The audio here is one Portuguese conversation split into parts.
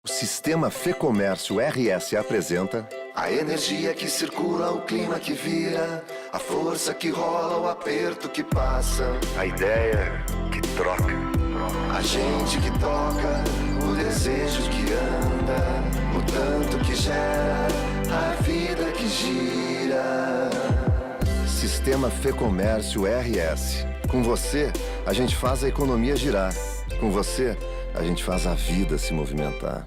O Sistema Fê-Comércio RS apresenta a energia que circula, o clima que vira, a força que rola, o aperto que passa, a ideia que troca, a gente que toca, o desejo que anda, o tanto que gera, a vida que gira. Sistema Fê-Comércio RS. Com você, a gente faz a economia girar. Com você, a gente faz a vida se movimentar.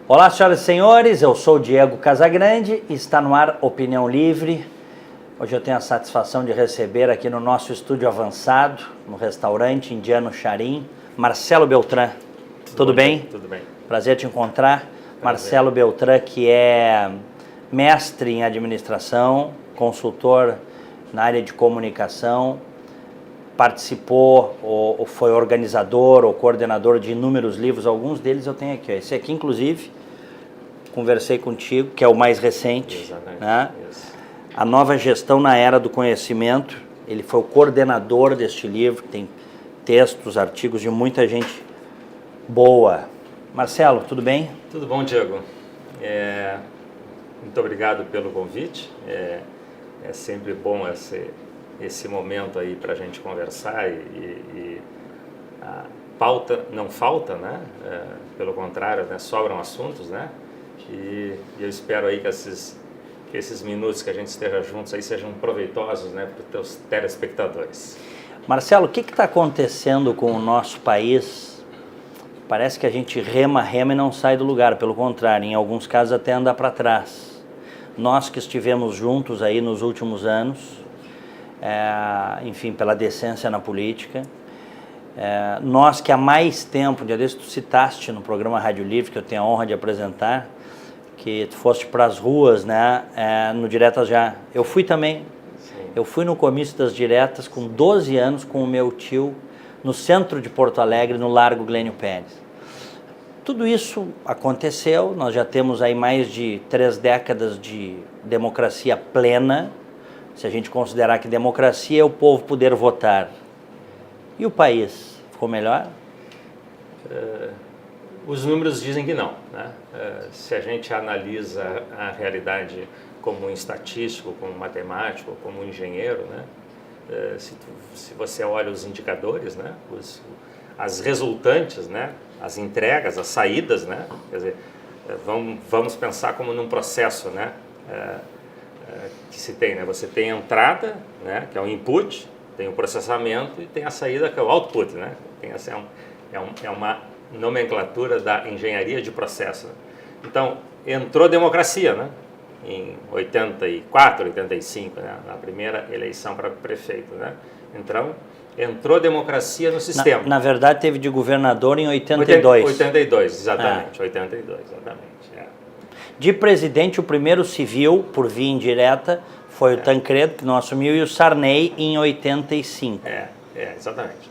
Olá, senhoras e senhores, eu sou o Diego Casagrande e está no ar Opinião Livre. Hoje eu tenho a satisfação de receber aqui no nosso estúdio avançado, no restaurante Indiano Charim, Marcelo Beltrán. Tudo bem? Tudo bem. Prazer te encontrar. Marcelo Beltrán, que é mestre em administração, consultor na área de comunicação, participou ou foi organizador ou coordenador de inúmeros livros, alguns deles eu tenho aqui. Esse aqui, inclusive, conversei contigo, que é o mais recente. Exatamente. Né? A Nova Gestão na Era do Conhecimento. Ele foi o coordenador deste livro, tem textos, artigos de muita gente boa. Marcelo, tudo bem? Tudo bom, Diego. Muito obrigado pelo convite. É sempre bom esse momento aí para a gente conversar e a pauta não falta, né? Pelo contrário, né? Sobram assuntos, né? E eu espero aí que esses minutos que a gente esteja juntos aí sejam proveitosos, né, para os teus telespectadores. Marcelo, o que está acontecendo com o nosso país? Parece que a gente rema e não sai do lugar, pelo contrário, em alguns casos até anda para trás. Nós que estivemos juntos aí nos últimos anos, enfim, pela decência na política, nós que há mais tempo, dia desse tu citaste no programa Rádio Livre, que eu tenho a honra de apresentar, que tu foste para as ruas, né, no Diretas Já. Eu fui também. Sim. Eu fui no comício das diretas com 12 anos com o meu tio no centro de Porto Alegre, no Largo Glênio Pérez. Tudo isso aconteceu, nós já temos aí mais de 3 décadas de democracia plena, se a gente considerar que democracia é o povo poder votar. E o país ficou melhor? Os números dizem que não, né? Se a gente analisa a realidade como um estatístico, como um matemático, como um engenheiro, né? Se você olha os indicadores, né? As resultantes, né? As entregas, as saídas, né? Quer dizer, vamos pensar como num processo, né? Que se tem, né? Você tem a entrada, né? Que é o input, tem o processamento e tem a saída, que é o output, né? Essa é uma nomenclatura da engenharia de processo. Então, entrou democracia, né? Em 84, 85, né? Na primeira eleição para prefeito, né? Então, entrou democracia no sistema. Na verdade, teve de governador em 82. 82, exatamente. 82, exatamente. De presidente, o primeiro civil, por via indireta, foi o Tancredo, que não assumiu, e o Sarney em 85. Exatamente.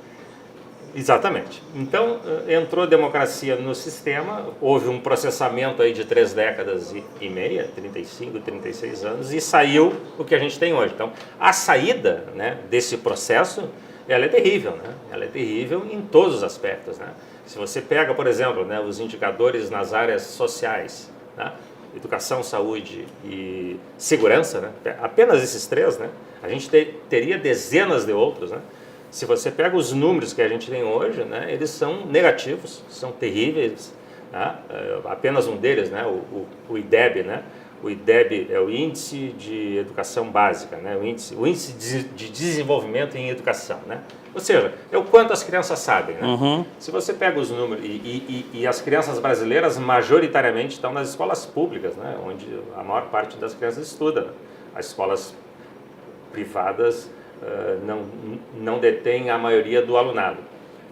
Exatamente. Então, entrou democracia no sistema, houve um processamento aí de 3 décadas e meia, 35, 36 anos, e saiu o que a gente tem hoje. Então, a saída, né, desse processo, ela é terrível, né? Ela é terrível em todos os aspectos, né? Se você pega, por exemplo, né, os indicadores nas áreas sociais, né, educação, saúde e segurança, né, apenas esses 3, né, a gente teria dezenas de outros, né? Se você pega os números que a gente tem hoje, né, eles são negativos, são terríveis, né? Apenas um deles, né, o IDEB, né? O IDEB é o Índice de Educação Básica, né? O índice de Desenvolvimento em Educação, né? Ou seja, é o quanto as crianças sabem, né? Uhum. Se você pega os números, e as crianças brasileiras majoritariamente estão nas escolas públicas, né? Onde a maior parte das crianças estuda, né? As escolas privadas não detêm a maioria do alunado.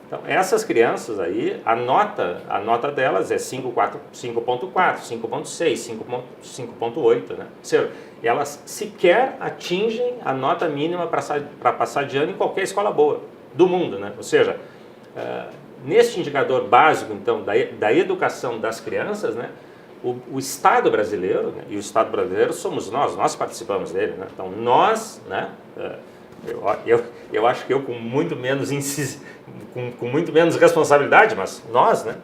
Então, essas crianças aí, a nota delas é 5.4, 5.6, 5.8, né? Ou seja, elas sequer atingem a nota mínima para passar de ano em qualquer escola boa do mundo, né? Ou seja, neste indicador básico, então, da educação das crianças, né? O Estado brasileiro, né? E o Estado brasileiro somos nós participamos dele, né? Então, nós, né? Eu acho que eu com muito menos responsabilidade, mas nós, né?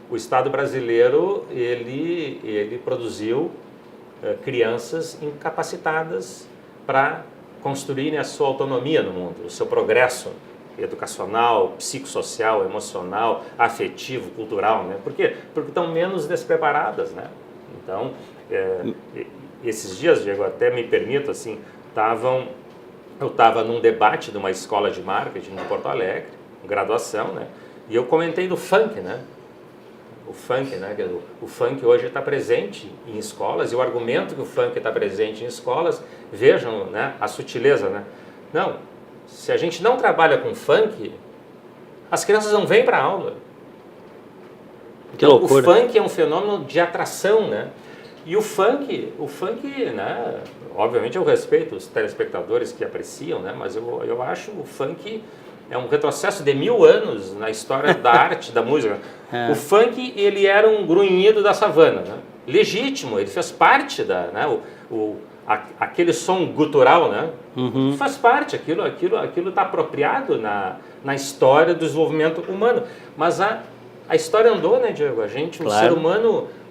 O Estado brasileiro, ele produziu crianças incapacitadas para construírem a sua autonomia no mundo, o seu progresso educacional, psicossocial, emocional, afetivo, cultural, né? Por quê? Porque estão menos despreparadas, né? Então, esses dias, Diego, até me permito, assim, eu estava num debate de uma escola de marketing em Porto Alegre, graduação, né? E eu comentei do funk, né? O funk, né? O funk hoje está presente em escolas, e o argumento que o funk está presente em escolas, vejam, né? A sutileza, né? Não, se a gente não trabalha com funk, as crianças não vêm para a aula. Que loucura. O funk é um fenômeno de atração, né? E o funk, né? Obviamente eu respeito os telespectadores que apreciam, né? Mas eu acho o funk é um retrocesso de 1000 anos na história da arte, da música. O funk, ele era um grunhido da savana, né? Legítimo, ele fez parte né? Aquele som gutural, né? Faz parte, aquilo está apropriado na história do desenvolvimento humano. Mas a história andou, né, Diego? Claro.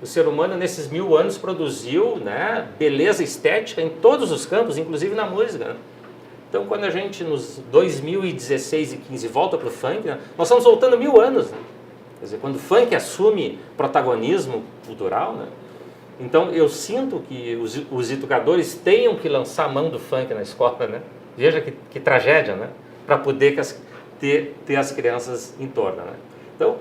O ser humano nesses 1000 anos produziu, né, beleza estética em todos os campos, inclusive na música, né? Então, quando a gente, nos 2016 e 15, volta para o funk, né, nós estamos voltando 1000 anos. Né? Quer dizer, quando o funk assume protagonismo cultural, né? Então, eu sinto que os educadores tenham que lançar a mão do funk na escola, né? Veja que tragédia, né? Para poder ter as crianças em torno, né? Então,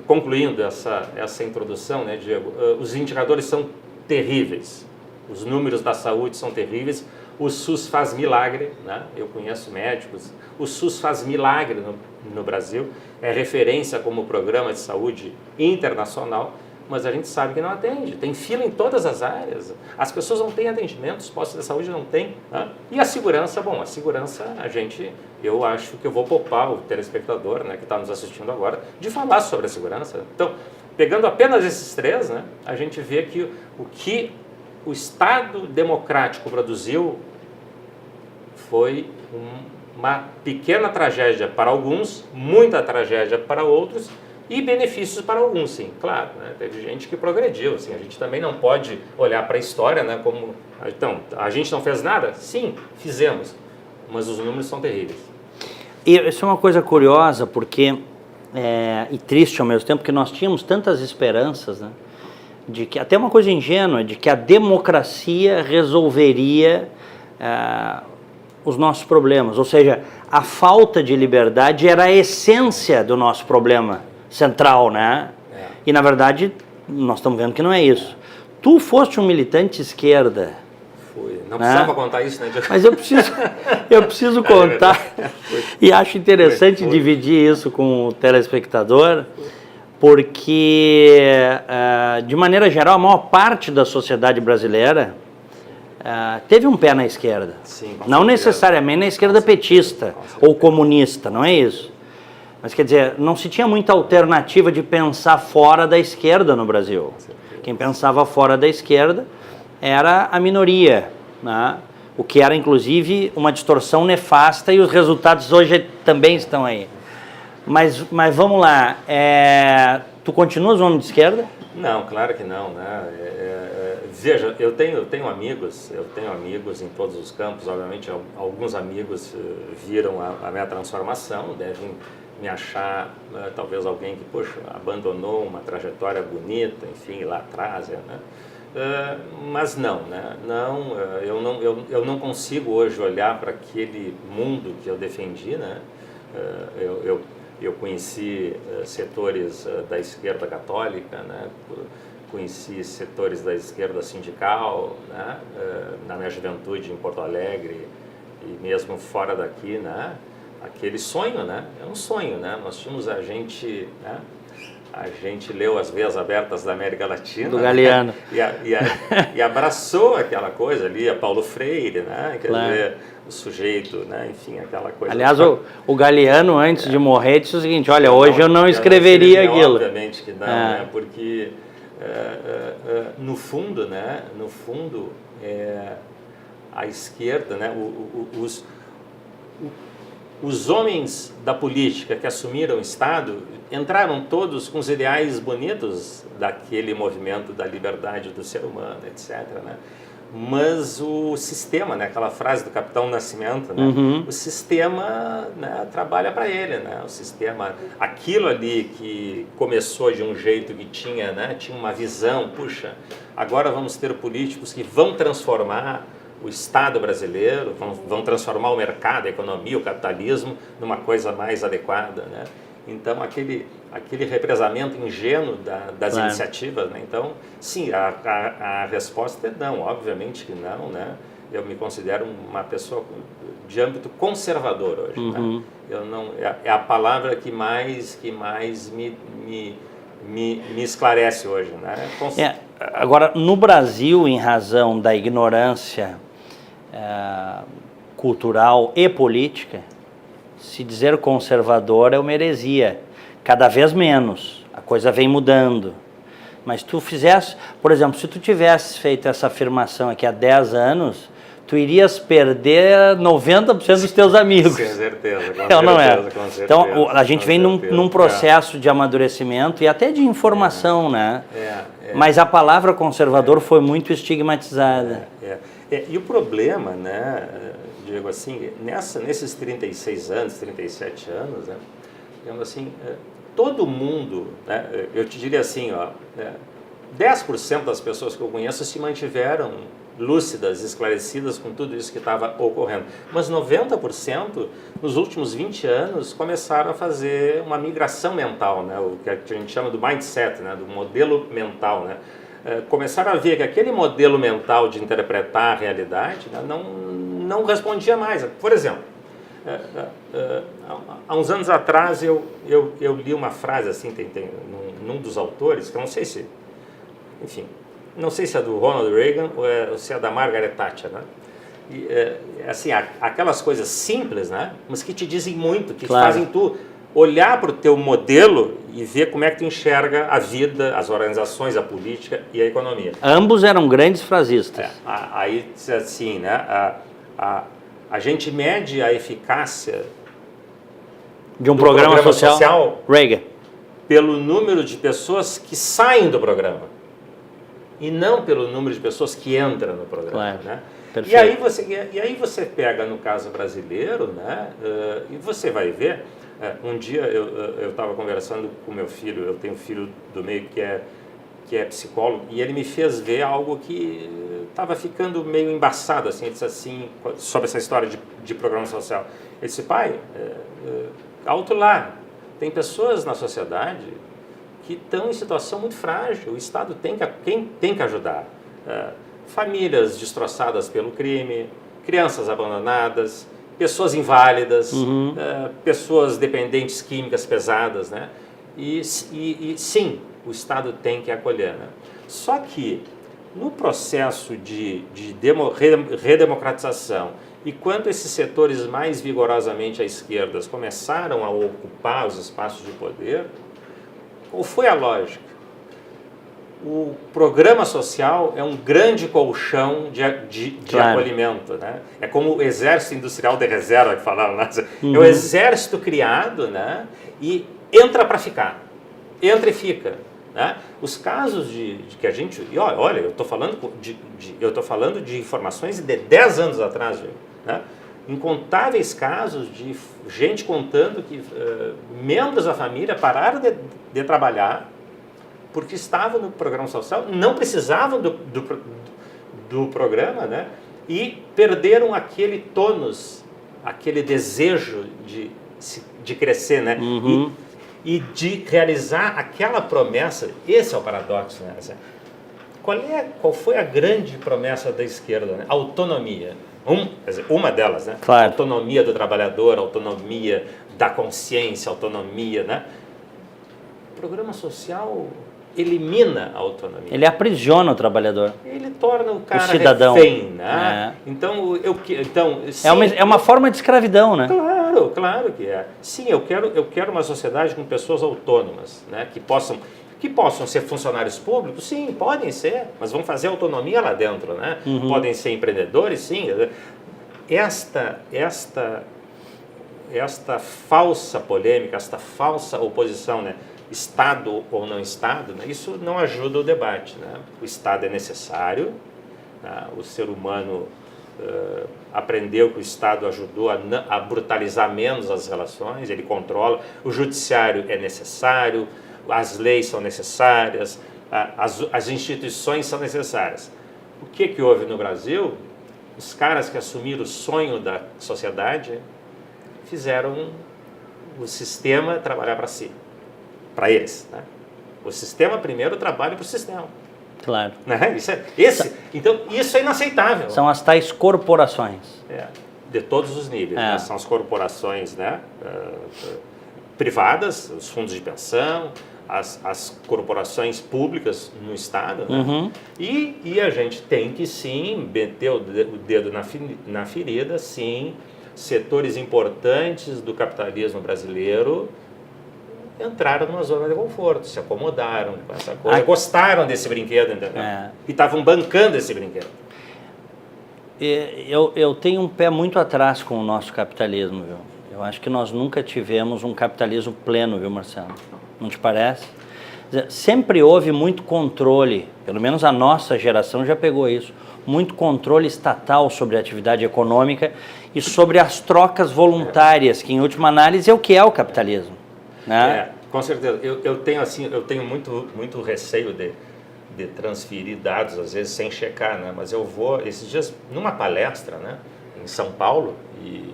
concluindo essa introdução, né, Diego, os indicadores são terríveis, os números da saúde são terríveis, o SUS faz milagre, né? Eu conheço médicos, o SUS faz milagre no Brasil, é referência como programa de saúde internacional, mas a gente sabe que não atende, tem fila em todas as áreas, as pessoas não têm atendimento, os postos de saúde não têm, né? E a segurança, eu acho que eu vou poupar o telespectador, né, que está nos assistindo agora, de falar sobre a segurança. Então, pegando apenas esses três, né, a gente vê que o que o Estado democrático produziu foi uma pequena tragédia para alguns, muita tragédia para outros, e benefícios para alguns, sim, claro, né? Teve gente que progrediu, assim, a gente também não pode olhar para a história, né, como, então, a gente não fez nada? Sim, fizemos, mas os números são terríveis. E isso é uma coisa curiosa, porque, e triste ao mesmo tempo, porque nós tínhamos tantas esperanças, né, de que, até uma coisa ingênua, de que a democracia resolveria os nossos problemas, ou seja, a falta de liberdade era a essência do nosso problema central, né? E na verdade nós estamos vendo que não é isso. Tu foste um militante de esquerda. Fui. Não precisava contar isso, né? Mas eu preciso contar. E acho interessante dividir isso com o telespectador, porque de maneira geral a maior parte da sociedade brasileira teve um pé na esquerda. Sim, não necessariamente na esquerda petista ou comunista, não é isso. Mas, quer dizer, não se tinha muita alternativa de pensar fora da esquerda no Brasil. Quem pensava fora da esquerda era a minoria, né? O que era, inclusive, uma distorção nefasta, e os resultados hoje também estão aí. Mas vamos lá, tu continuas um homem de esquerda? Não, claro que não, né? Veja, eu tenho amigos em todos os campos, obviamente alguns amigos viram a minha transformação, devem me achar talvez alguém que, poxa, abandonou uma trajetória bonita, enfim, lá atrás, né? Mas não, né? Eu não consigo hoje olhar para aquele mundo que eu defendi, né? Eu conheci setores da esquerda católica, né? Conheci setores da esquerda sindical, né? Na minha juventude em Porto Alegre e mesmo fora daqui, né? aquele sonho, né? É um sonho, né? Nós tínhamos a gente leu As Veias Abertas da América Latina. Do Galeano. Né? E abraçou aquela coisa ali, a Paulo Freire, né? Quer Claro. dizer, o sujeito, né? Enfim, aquela coisa. Aliás, o Galeano, antes de morrer, disse o seguinte, olha, hoje eu não escreveria aquilo. Obviamente que não, né? Porque, no fundo, né? No fundo, a esquerda, né? Os homens da política que assumiram o Estado entraram todos com os ideais bonitos daquele movimento da liberdade do ser humano, etc., né? Mas o sistema, né, aquela frase do Capitão Nascimento, né, o sistema, né, trabalha para ele, né, o sistema, aquilo ali que começou de um jeito que tinha, né, tinha uma visão, puxa, agora vamos ter políticos que vão transformar o Estado brasileiro, vão transformar o mercado, a economia, o capitalismo numa coisa mais adequada, né? Então, aquele represamento ingênuo das iniciativas, né? Então, sim, a resposta é não, obviamente que não, né? Eu me considero uma pessoa de âmbito conservador hoje, né? Eu não, é a palavra que mais me esclarece hoje, né? Agora, no Brasil, em razão da ignorância cultural e política, se dizer conservador é uma heresia, cada vez menos, a coisa vem mudando. Mas tu fizesse, por exemplo, se tu tivesse feito essa afirmação aqui há 10 anos, tu irias perder 90% dos teus amigos. Com certeza, não é? Com certeza, então, a gente vem num processo de amadurecimento e até de informação, né? Mas a palavra conservador foi muito estigmatizada. E o problema, né, Diego, assim, nesses 36 anos, 37 anos, né, digamos assim, todo mundo, né, eu te diria assim, 10% das pessoas que eu conheço se mantiveram lúcidas, esclarecidas com tudo isso que estava ocorrendo. Mas 90% nos últimos 20 anos começaram a fazer uma migração mental, né, o que a gente chama do mindset, né, do modelo mental, né. Começaram a ver que aquele modelo mental de interpretar a realidade, né, não respondia mais. Por exemplo, há uns anos atrás eu li uma frase assim, tem num dos autores, que eu não sei se, enfim, não sei se é do Ronald Reagan ou se é da Margaret Thatcher, né? E, assim, aquelas coisas simples, né? Mas que te dizem muito, que fazem tu olhar para o teu modelo e ver como é que tu enxerga a vida, as organizações, a política e a economia. Ambos eram grandes frasistas. Aí, assim, né? A gente mede a eficácia de um programa social Reagan pelo número de pessoas que saem do programa e não pelo número de pessoas que entram no programa, né? E aí você pega no caso brasileiro, né? E você vai ver. Um dia eu estava conversando com meu filho, eu tenho um filho do meio que é psicólogo, e ele me fez ver algo que estava ficando meio embaçado, assim, ele disse assim, sobre essa história de programa social. Ele disse, pai, alto lá, tem pessoas na sociedade que estão em situação muito frágil, o Estado quem tem que ajudar. Famílias destroçadas pelo crime, crianças abandonadas, pessoas inválidas, pessoas dependentes químicas pesadas, né? E sim, o Estado tem que acolher, né? Só que no processo de redemocratização, e quando esses setores mais vigorosamente à esquerda começaram a ocupar os espaços de poder, qual foi a lógica? O programa social é um grande colchão de acolhimento, né? É como o exército industrial de reserva que falaram lá. É o exército criado, né? E entra para ficar. Entra e fica. Né? Os casos de que a gente... E olha, eu estou falando de informações de 10 anos atrás, né? Incontáveis casos de gente contando que membros da família pararam de trabalhar porque estavam no programa social, não precisavam do programa, né? E perderam aquele tônus, aquele desejo de crescer, né? E de realizar aquela promessa. Esse é o paradoxo, né? Qual foi a grande promessa da esquerda? Né? Autonomia. Quer dizer, uma delas, né? Claro. Autonomia do trabalhador, autonomia da consciência, autonomia, né? O programa social elimina a autonomia. Ele aprisiona o trabalhador. Ele torna o cara cidadão. refém, né? Então, sim, É uma forma de escravidão, né? Claro que é. Sim, eu quero uma sociedade com pessoas autônomas, né? Que possam ser funcionários públicos, sim, podem ser, mas vão fazer autonomia lá dentro, né? Podem ser empreendedores, sim. Esta falsa polêmica, esta falsa oposição, né? Estado ou não Estado, né? Isso não ajuda o debate, né? O Estado é necessário, né? O ser humano aprendeu que o Estado ajudou a brutalizar menos as relações, ele controla, o judiciário é necessário, as leis são necessárias, as instituições são necessárias. O que houve no Brasil? Os caras que assumiram o sonho da sociedade fizeram o sistema trabalhar para si, para eles, né? O sistema primeiro trabalha para o sistema. Claro. Né? Então, isso é inaceitável. São as tais corporações. De todos os níveis. Né? São as corporações, né? Privadas, os fundos de pensão, as corporações públicas no Estado. Né? E a gente tem que, sim, meter o dedo na ferida, sim, setores importantes do capitalismo brasileiro entraram numa zona de conforto, se acomodaram com essa coisa, gostaram desse brinquedo, entendeu? E estavam bancando esse brinquedo. Eu tenho um pé muito atrás com o nosso capitalismo, viu? Eu acho que nós nunca tivemos um capitalismo pleno, viu, Marcelo? Não te parece? Sempre houve muito controle, pelo menos a nossa geração já pegou isso, muito controle estatal sobre a atividade econômica e sobre as trocas voluntárias, que em última análise é o que é o capitalismo. Né? Com certeza. Eu tenho muito receio de transferir dados, às vezes sem checar, né? Mas eu vou, esses dias, numa palestra, né, em São Paulo, e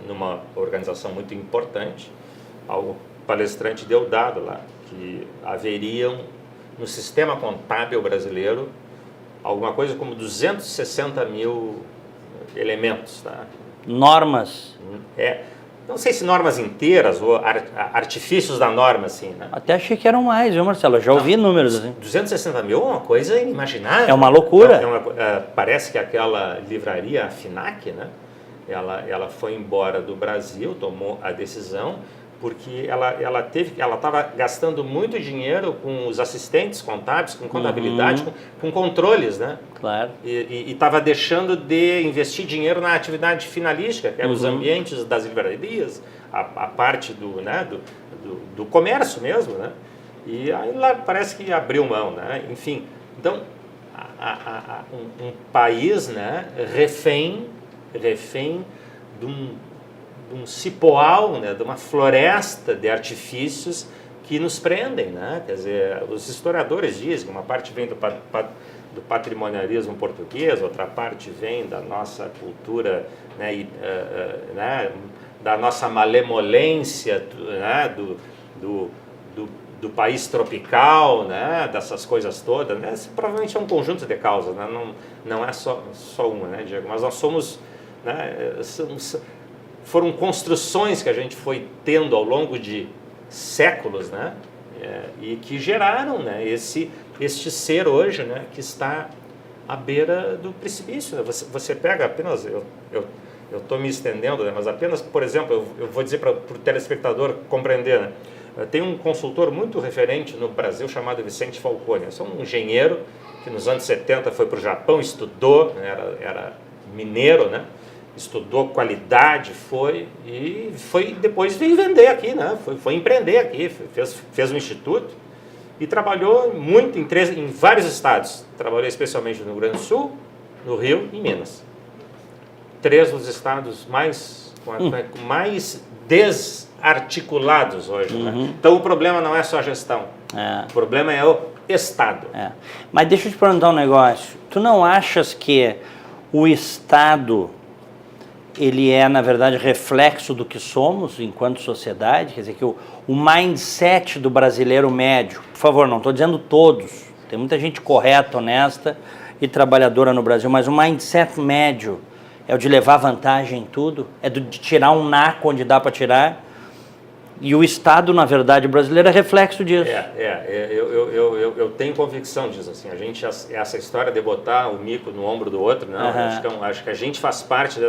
numa organização muito importante, o palestrante deu dado lá, que haveriam, no sistema contábil brasileiro, alguma coisa como 260 mil elementos. Tá? Normas. Não sei se normas inteiras ou artifícios da norma, assim, né? Até achei que eram mais, viu, Marcelo? Eu já ouvi números assim. 260 mil é uma coisa inimaginável. É uma loucura. Parece que aquela livraria, a FINAC, né? Ela foi embora do Brasil, tomou a decisão, porque ela estava gastando muito dinheiro com os assistentes contábeis, com contabilidade, com controles, né? Claro. E estava deixando de investir dinheiro na atividade finalística, que eram os ambientes das livrarias, a parte do comércio mesmo, né? E aí lá parece que abriu mão, né? Enfim, então, um país, né, refém de um cipoal, né, de uma floresta de artifícios que nos prendem, né? Quer dizer, os historiadores dizem que uma parte vem do patrimonialismo português, outra parte vem da nossa cultura, né, da nossa malemolência, né, do país tropical, né, dessas coisas todas, né? Isso provavelmente é um conjunto de causas, né? Não é só uma, né, Diego? Mas nós somos, né, foram construções que a gente foi tendo ao longo de séculos, né? E que geraram, né, este ser hoje, né, que está à beira do precipício. Né? Você pega apenas, eu estou me estendendo, né, mas apenas, por exemplo, eu vou dizer para o telespectador compreender, né? Tem um consultor muito referente no Brasil chamado Vicente Falcone. Eu sou um engenheiro que nos anos 70 foi para o Japão, estudou, né, era mineiro, né? Estudou qualidade, depois veio vender aqui, né? Foi empreender aqui, fez um instituto e trabalhou muito em vários estados. Trabalhou especialmente no Rio Grande do Sul, no Rio e em Minas. 3 dos estados mais desarticulados hoje. Né? Então o problema não é só a gestão, o problema é o Estado. Mas deixa eu te perguntar um negócio. Tu não achas que o Estado ele é, na verdade, reflexo do que somos enquanto sociedade? Quer dizer, que o mindset do brasileiro médio, por favor, não estou dizendo todos, tem muita gente correta, honesta e trabalhadora no Brasil, mas o mindset médio é o de levar vantagem em tudo, é de tirar um naco onde dá para tirar. E o Estado, na verdade, brasileiro é reflexo disso. Eu tenho convicção disso. Assim, essa história de botar o mico no ombro do outro, não, acho que a gente faz parte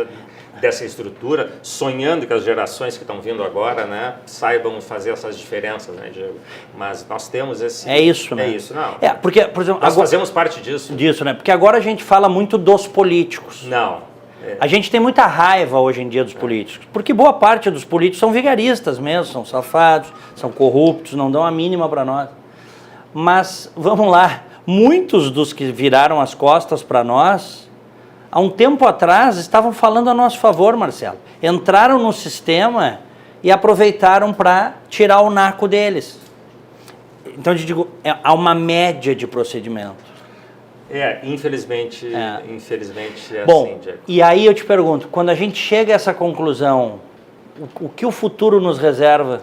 dessa estrutura, sonhando que as gerações que estão vindo agora, né, saibam fazer essas diferenças, né, Diego? Mas nós temos esse... É isso, né? É isso, não. Porque, por exemplo, nós fazemos parte disso. Disso, né? Porque agora a gente fala muito dos políticos. Não. A gente tem muita raiva hoje em dia dos políticos, porque boa parte dos políticos são vigaristas mesmo, são safados, são corruptos, não dão a mínima para nós. Mas, vamos lá, muitos dos que viraram as costas para nós, há um tempo atrás, estavam falando a nosso favor, Marcelo. Entraram no sistema e aproveitaram para tirar o naco deles. Então, eu te digo, há uma média de procedimento. Infelizmente é Bom, assim, Diego. E aí eu te pergunto, quando a gente chega a essa conclusão, o que o futuro nos reserva?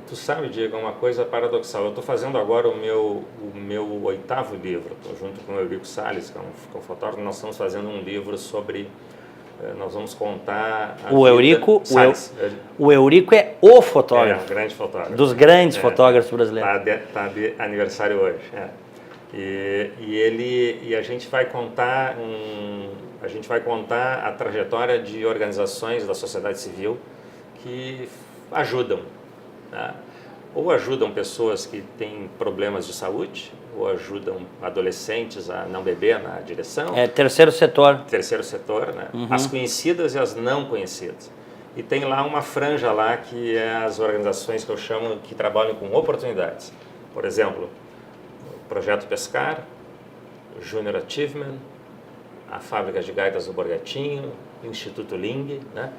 Tu sabe, Diego, é uma coisa paradoxal. Eu estou fazendo agora o meu 8º livro, junto com o Eurico Salles, que é um fotógrafo. Nós estamos fazendo um livro sobre... Nós vamos contar a o Eurico, Salles. O Eurico é o fotógrafo. Um grande fotógrafo. Dos grandes fotógrafos brasileiros. Está de aniversário hoje. E a gente vai contar a trajetória de organizações da sociedade civil que ajudam, né? Ou ajudam pessoas que têm problemas de saúde, ou ajudam adolescentes a não beber na direção. Terceiro setor. Terceiro setor, né? As conhecidas e as não conhecidas. E tem lá uma franja lá que é as organizações que eu chamo que trabalham com oportunidades. Por exemplo, Projeto Pescar, Junior Achievement, a Fábrica de Gaitas do Borgatinho, Instituto Ling, né?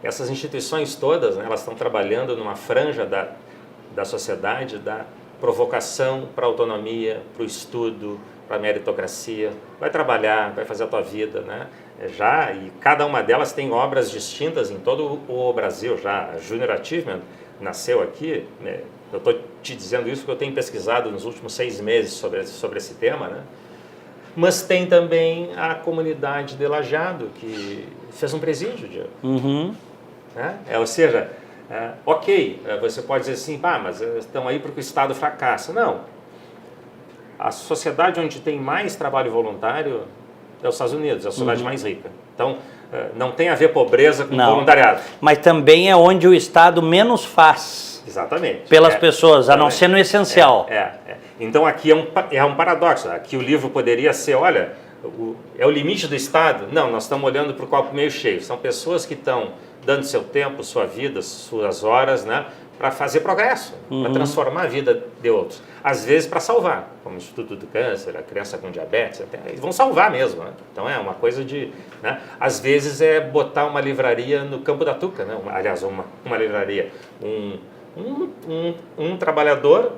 Essas instituições todas, né, elas estão trabalhando numa franja da sociedade, da provocação para a autonomia, para o estudo, para a meritocracia. Vai trabalhar, vai fazer a tua vida, né? E cada uma delas tem obras distintas em todo o Brasil já. A Junior Achievement nasceu aqui, né? Eu estou te dizendo isso porque eu tenho pesquisado nos últimos 6 meses sobre esse tema, né? Mas tem também a comunidade de Lajeado, que fez um presídio, Diego. Né? Ou seja, você pode dizer assim, mas estão aí porque o Estado fracassa. Não. A sociedade onde tem mais trabalho voluntário é os Estados Unidos, é a sociedade mais rica. Então, não tem a ver pobreza com voluntariado. Mas também é onde o Estado menos faz. Exatamente. Pelas pessoas, a não ser no essencial. Então aqui é um paradoxo. Aqui o livro poderia ser, olha, é o limite do Estado? Não, nós estamos olhando para o copo meio cheio. São pessoas que estão dando seu tempo, sua vida, suas horas, né, para fazer progresso, para transformar a vida de outros. Às vezes para salvar, como o Instituto do Câncer, a criança com diabetes, eles vão salvar mesmo. Né? Então é uma coisa de... Né? Às vezes é botar uma livraria no Campo da Tuca, né? Aliás, uma livraria. Um trabalhador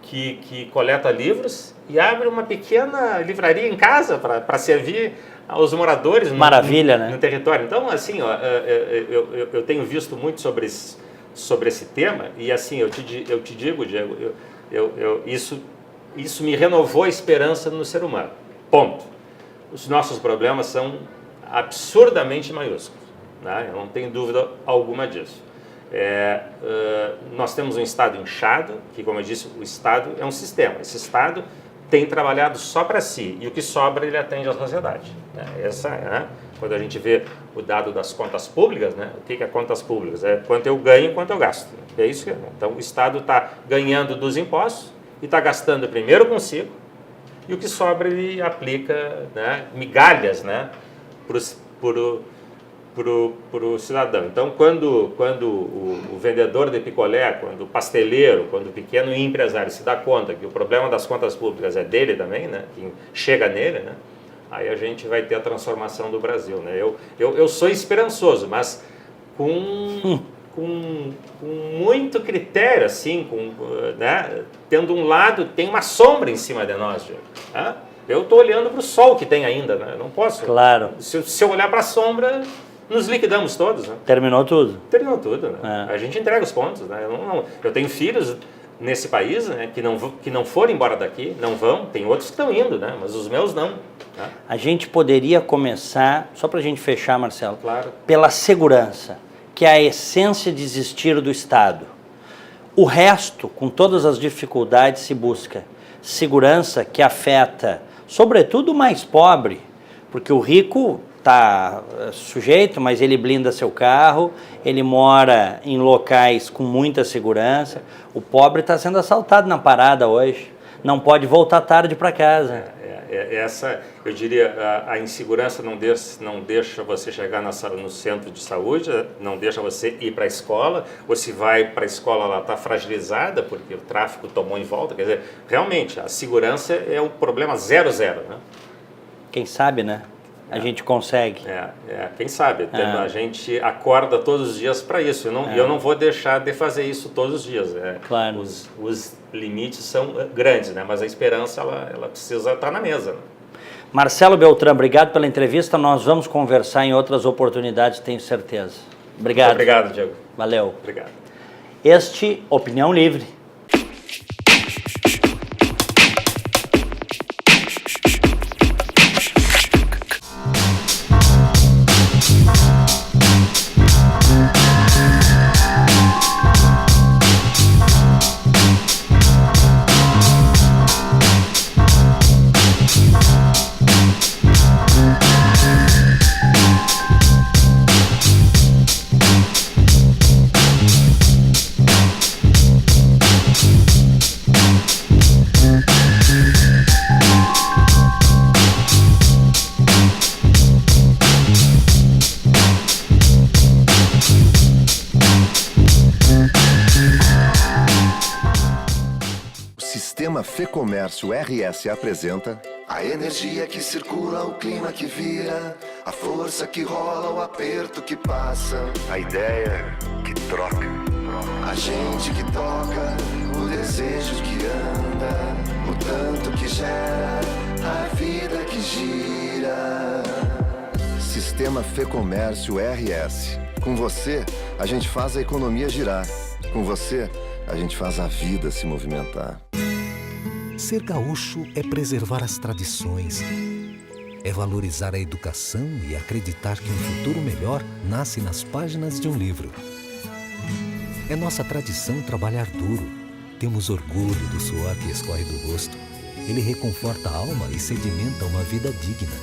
que coleta livros e abre uma pequena livraria em casa para servir aos moradores no território. Então, assim, eu tenho visto muito sobre esse tema e, assim, eu te digo, Diego, isso me renovou a esperança no ser humano. Ponto. Os nossos problemas são absurdamente maiúsculos, né? Eu não tenho dúvida alguma disso. Nós temos um Estado inchado, que, como eu disse, o Estado é um sistema. Esse Estado tem trabalhado só para si, e o que sobra ele atende à sociedade. Quando a gente vê o dado das contas públicas, né? O que é contas públicas? É quanto eu ganho e quanto eu gasto. É isso que é. Então, o Estado está ganhando dos impostos e está gastando primeiro consigo, e o que sobra ele aplica, né, migalhas, né, para o cidadão. Então, quando o vendedor de picolé, quando o pasteleiro, quando o pequeno empresário se dá conta que o problema das contas públicas é dele também, né, que chega nele, né, aí a gente vai ter a transformação do Brasil. Né? Eu sou esperançoso, mas com muito critério, assim, né, tendo um lado, tem uma sombra em cima de nós, né? Eu estou olhando para o sol que tem ainda, né? Eu não posso. Claro. Se eu olhar para a sombra, nos liquidamos todos, né? Terminou tudo. Terminou tudo, né? A gente entrega os pontos, né? Eu tenho filhos nesse país, né, que não foram embora daqui, não vão, tem outros que estão indo, né, mas os meus não. Né? A gente poderia começar, só para a gente fechar, Marcelo, Claro. pela segurança, que é a essência de existir do Estado. O resto, com todas as dificuldades, se busca segurança, que afeta, sobretudo, o mais pobre, porque o rico está sujeito, mas ele blinda seu carro, ele mora em locais com muita segurança. O pobre está sendo assaltado na parada hoje, não pode voltar tarde para casa. Essa, eu diria, a insegurança não deixa você chegar no centro de saúde, não deixa você ir para a escola, ou se vai para a escola ela está fragilizada porque o tráfico tomou em volta. Quer dizer, realmente, a segurança é um problema 0, né? Quem sabe, né? A gente consegue. Quem sabe. A gente acorda todos os dias para isso. Eu não vou deixar de fazer isso todos os dias. Claro. Os limites são grandes, né? Mas a esperança ela precisa estar na mesa. Né? Marcelo Beltrán, obrigado pela entrevista. Nós vamos conversar em outras oportunidades, tenho certeza. Obrigado. Muito obrigado, Diego. Valeu. Obrigado. Opinião Livre. Sistema Fê Comércio RS apresenta A energia que circula, o clima que vira, a força que rola, o aperto que passa, a ideia que troca, a gente que toca, o desejo que anda, o tanto que gera, a vida que gira. Sistema Fê Comércio RS. Com você, a gente faz a economia girar. Com você, a gente faz a vida se movimentar. Ser gaúcho é preservar as tradições, é valorizar a educação e acreditar que um futuro melhor nasce nas páginas de um livro. É nossa tradição trabalhar duro. Temos orgulho do suor que escorre do rosto. Ele reconforta a alma e sedimenta uma vida digna.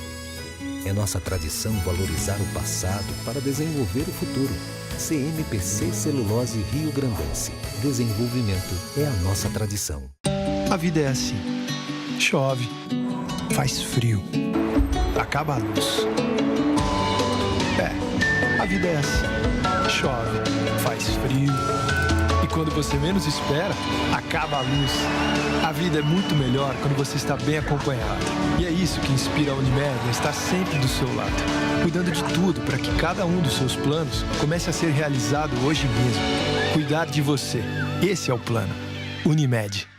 É nossa tradição valorizar o passado para desenvolver o futuro. CMPC Celulose Rio Grandense. Desenvolvimento é a nossa tradição. A vida é assim. Chove, faz frio, acaba a luz. A vida é assim. Chove, faz frio. E quando você menos espera, acaba a luz. A vida é muito melhor quando você está bem acompanhado. E é isso que inspira a Unimed a estar sempre do seu lado, cuidando de tudo para que cada um dos seus planos comece a ser realizado hoje mesmo. Cuidar de você. Esse é o plano. Unimed.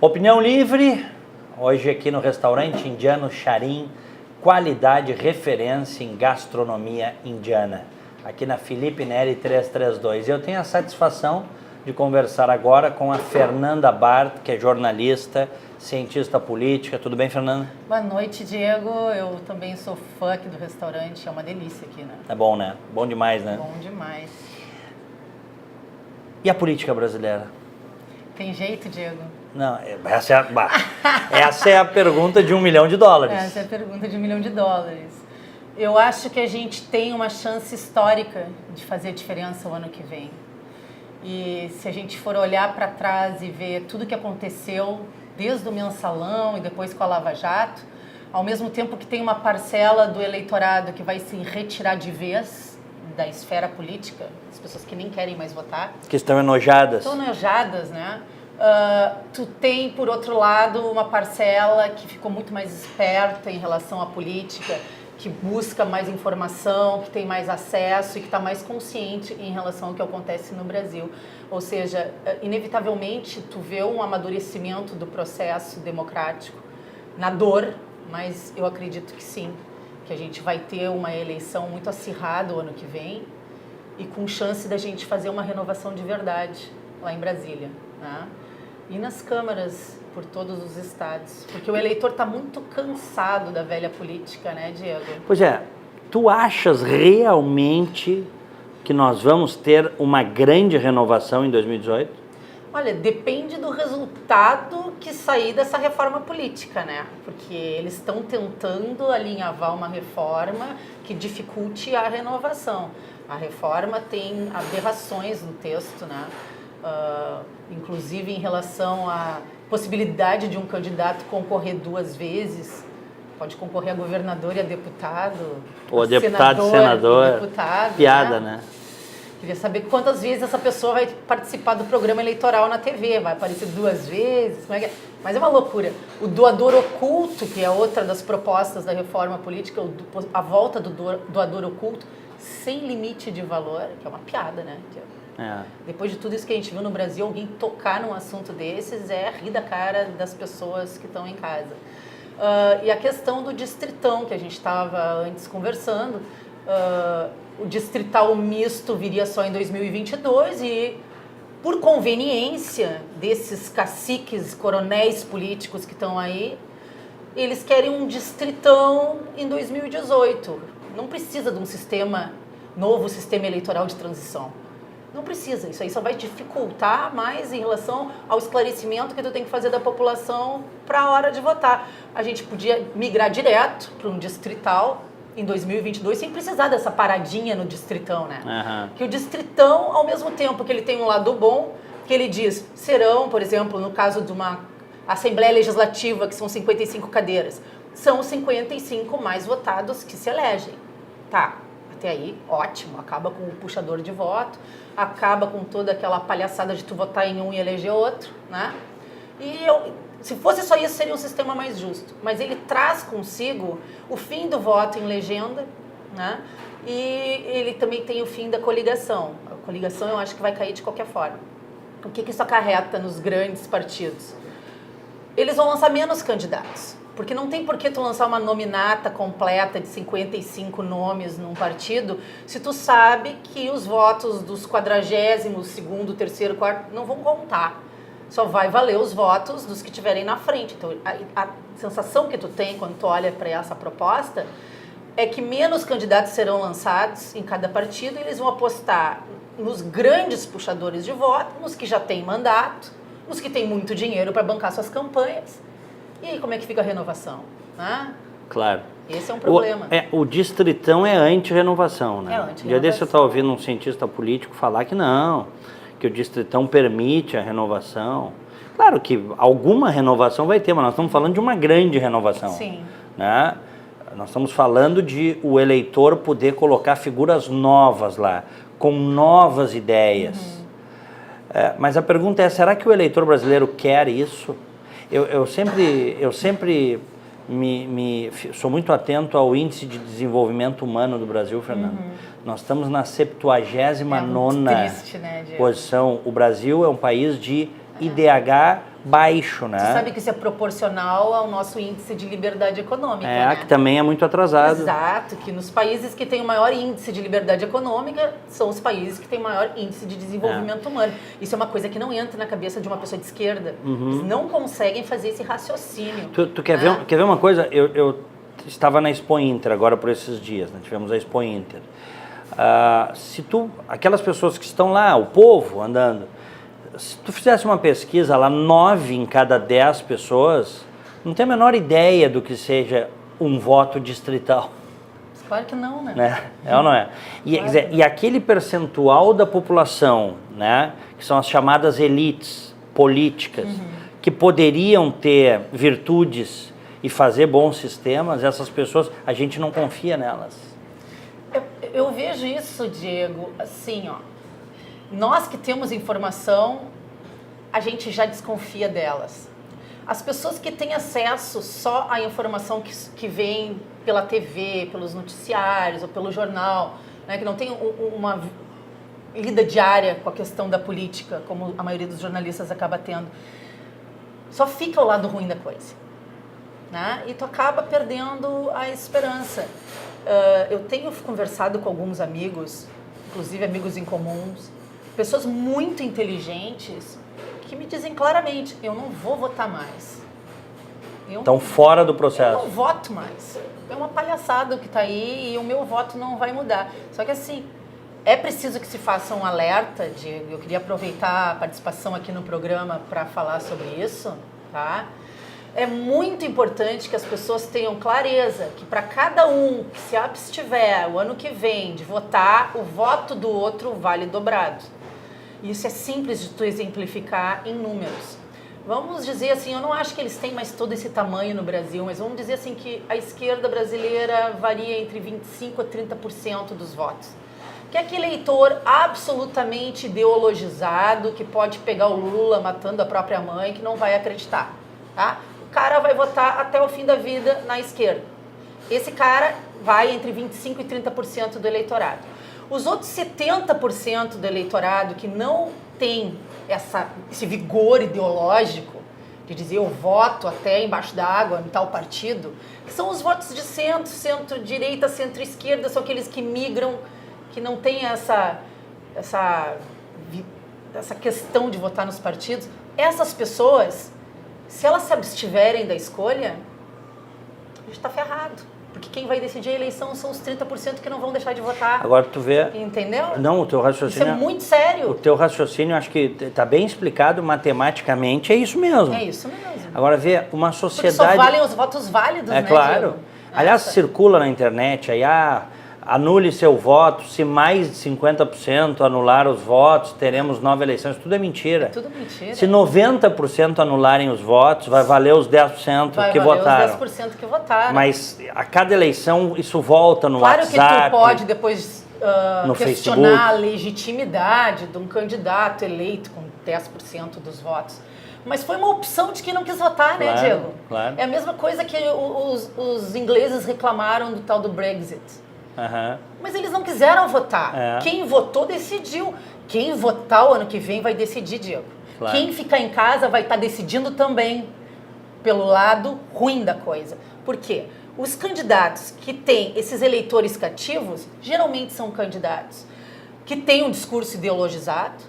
Opinião Livre, hoje aqui no restaurante indiano Charim, qualidade referência em gastronomia indiana, aqui na Felipe Neri 332. Eu tenho a satisfação de conversar agora com a Fernanda Bart, que é jornalista, cientista política. Tudo bem, Fernanda? Boa noite, Diego. Eu também sou fã aqui do restaurante, é uma delícia aqui, né? É bom, né? Bom demais, né? Bom demais. E a política brasileira? Tem jeito, Diego? Não, essa é a pergunta de $1 milhão. Essa é a pergunta de $1 milhão. Eu acho que a gente tem uma chance histórica de fazer a diferença o ano que vem. E se a gente for olhar para trás e ver tudo que aconteceu, desde o Mensalão e depois com a Lava Jato, ao mesmo tempo que tem uma parcela do eleitorado que vai se retirar de vez da esfera política, as pessoas que nem querem mais votar. Que estão enojadas. Estão enojadas, né? Tu tem, por outro lado, uma parcela que ficou muito mais esperta em relação à política, que busca mais informação, que tem mais acesso e que está mais consciente em relação ao que acontece no Brasil. Ou seja, inevitavelmente, tu vê um amadurecimento do processo democrático na dor, mas eu acredito que sim, que a gente vai ter uma eleição muito acirrada o ano que vem e com chance da gente fazer uma renovação de verdade lá em Brasília, né? E nas câmaras por todos os estados, porque o eleitor está muito cansado da velha política, né, Diego? Pois é, tu achas realmente que nós vamos ter uma grande renovação em 2018? Olha, depende do resultado que sair dessa reforma política, né? Porque eles estão tentando alinhavar uma reforma que dificulte a renovação. A reforma tem aberrações no texto, né? Inclusive em relação à possibilidade de um candidato concorrer 2 vezes, pode concorrer a governador e a deputado, ou a deputado, senador, deputado, piada, né? Queria saber quantas vezes essa pessoa vai participar do programa eleitoral na TV, vai aparecer 2 vezes, como é que é? Mas é uma loucura. O doador oculto, que é outra das propostas da reforma política, a volta do doador oculto, sem limite de valor, que é uma piada, né? Depois de tudo isso que a gente viu no Brasil, alguém tocar num assunto desses é rir da cara das pessoas que estão em casa. E a questão do distritão, que a gente estava antes conversando, o distrital misto viria só em 2022 e, por conveniência desses caciques, coronéis políticos que estão aí, eles querem um distritão em 2018. Não precisa de um novo sistema eleitoral de transição. Não precisa, isso aí só vai dificultar mais em relação ao esclarecimento que tu tem que fazer da população para a hora de votar. A gente podia migrar direto para um distrital em 2022 sem precisar dessa paradinha no distritão, né? Uhum. Que o distritão, ao mesmo tempo que ele tem um lado bom, que ele diz, serão, por exemplo, no caso de uma Assembleia Legislativa, que são 55 cadeiras, são os 55 mais votados que se elegem. Tá, até aí, ótimo, acaba com o puxador de voto, acaba com toda aquela palhaçada de tu votar em um e eleger outro, né? Se fosse só isso, seria um sistema mais justo. Mas ele traz consigo o fim do voto em legenda, né? E ele também tem o fim da coligação. A coligação eu acho que vai cair de qualquer forma. O que isso acarreta nos grandes partidos? Eles vão lançar menos candidatos. Porque não tem por que tu lançar uma nominata completa de 55 nomes num partido se tu sabe que os votos dos 40º, 2º, 3º, 4º não vão contar. Só vai valer os votos dos que estiverem na frente. Então, a sensação que tu tem quando tu olha para essa proposta é que menos candidatos serão lançados em cada partido e eles vão apostar nos grandes puxadores de voto, nos que já têm mandato, nos que têm muito dinheiro para bancar suas campanhas. E aí, como é que fica a renovação? Né? Claro. Esse é um problema. O distritão é anti-renovação, né? É anti-renovação. Um dia desse eu estava ouvindo um cientista político falar que não, que o distritão permite a renovação. Claro que alguma renovação vai ter, mas nós estamos falando de uma grande renovação. Sim. Né? Nós estamos falando de o eleitor poder colocar figuras novas lá, com novas ideias. Uhum. Mas a pergunta é, será que o eleitor brasileiro quer isso? Eu sempre sou muito atento ao índice de desenvolvimento humano do Brasil, Fernando. Uhum. Nós estamos na 79ª posição. O Brasil é um país de IDH baixo, né? Você sabe que isso é proporcional ao nosso índice de liberdade econômica, né? Que também é muito atrasado. Exato, que nos países que têm o maior índice de liberdade econômica são os países que têm maior índice de desenvolvimento humano. Isso é uma coisa que não entra na cabeça de uma pessoa de esquerda. Uhum. Eles não conseguem fazer esse raciocínio. Tu quer ver uma coisa? Eu estava na Expo Inter agora por esses dias, né? Tivemos a Expo Inter. Aquelas pessoas que estão lá, o povo andando, se tu fizesse uma pesquisa lá, 9 em cada 10 pessoas não tem a menor ideia do que seja um voto distrital. Claro que não, né? É ou não é? E, quer dizer, e aquele percentual da população, né, que são as chamadas elites políticas, que poderiam ter virtudes e fazer bons sistemas, essas pessoas, a gente não confia nelas. Eu vejo isso, Diego, assim, ó. Nós que temos informação, a gente já desconfia delas. As pessoas que têm acesso só à informação que vem pela TV, pelos noticiários ou pelo jornal, né, que não tem uma lida diária com a questão da política, como a maioria dos jornalistas acaba tendo, só fica o lado ruim da coisa, né? E tu acaba perdendo a esperança. Eu tenho conversado com alguns amigos, inclusive amigos em comuns, pessoas muito inteligentes, que me dizem claramente, eu não vou votar mais. Estão fora do processo. Eu não voto mais. É uma palhaçada o que está aí e o meu voto não vai mudar. Só que assim, é preciso que se faça um alerta, Diego. Eu queria aproveitar a participação aqui no programa para falar sobre isso, tá? É muito importante que as pessoas tenham clareza que para cada um que se abstiver o ano que vem de votar, o voto do outro vale dobrado. Isso é simples de tu exemplificar em números. Vamos dizer assim, eu não acho que eles têm mais todo esse tamanho no Brasil, mas vamos dizer assim que a esquerda brasileira varia entre 25% a 30% dos votos. Que é aquele eleitor absolutamente ideologizado, que pode pegar o Lula matando a própria mãe, que não vai acreditar, tá? O cara vai votar até o fim da vida na esquerda. Esse cara vai entre 25% e 30% do eleitorado. Os outros 70% do eleitorado que não tem esse vigor ideológico de dizer eu voto até embaixo da água em tal partido, que são os votos de centro, centro-direita, centro-esquerda, são aqueles que migram, que não tem essa questão de votar nos partidos. Essas pessoas, se elas se abstiverem da escolha, a gente está ferrado. Porque quem vai decidir a eleição são os 30% que não vão deixar de votar. Agora tu vê... Entendeu? Não, o teu raciocínio... Isso é muito sério. O teu raciocínio, acho que está bem explicado matematicamente, é isso mesmo. É isso mesmo. Agora vê, uma sociedade... Porque só valem os votos válidos, né, claro. Diego? Aliás, circula na internet aí, anule seu voto, se mais de 50% anular os votos, teremos nova eleição. Isso tudo é mentira. É tudo mentira. Se 90% anularem os votos, vai valer os 10% que votaram. Vai valer os 10% que votaram. Mas a cada eleição isso volta no claro WhatsApp. Claro que tu pode depois no questionar Facebook. A legitimidade de um candidato eleito com 10% dos votos. Mas foi uma opção de quem não quis votar, claro, né, Diego? Claro. É a mesma coisa que os ingleses reclamaram do tal do Brexit. Mas eles não quiseram votar. Quem votou decidiu. Quem votar o ano que vem vai decidir, Diego. Claro. Quem ficar em casa vai estar decidindo também pelo lado ruim da coisa. Por quê? Os candidatos que têm esses eleitores cativos, geralmente são candidatos que têm um discurso ideologizado,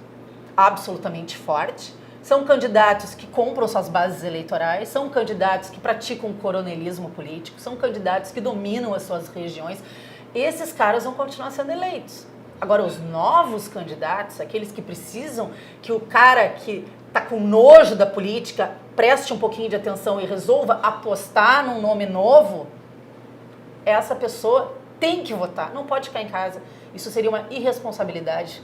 absolutamente forte, são candidatos que compram suas bases eleitorais, são candidatos que praticam coronelismo político, são candidatos que dominam as suas regiões. Esses caras vão continuar sendo eleitos. Agora, os novos candidatos, aqueles que precisam que o cara que está com nojo da política preste um pouquinho de atenção e resolva apostar num nome novo, essa pessoa tem que votar, não pode ficar em casa. Isso seria uma irresponsabilidade,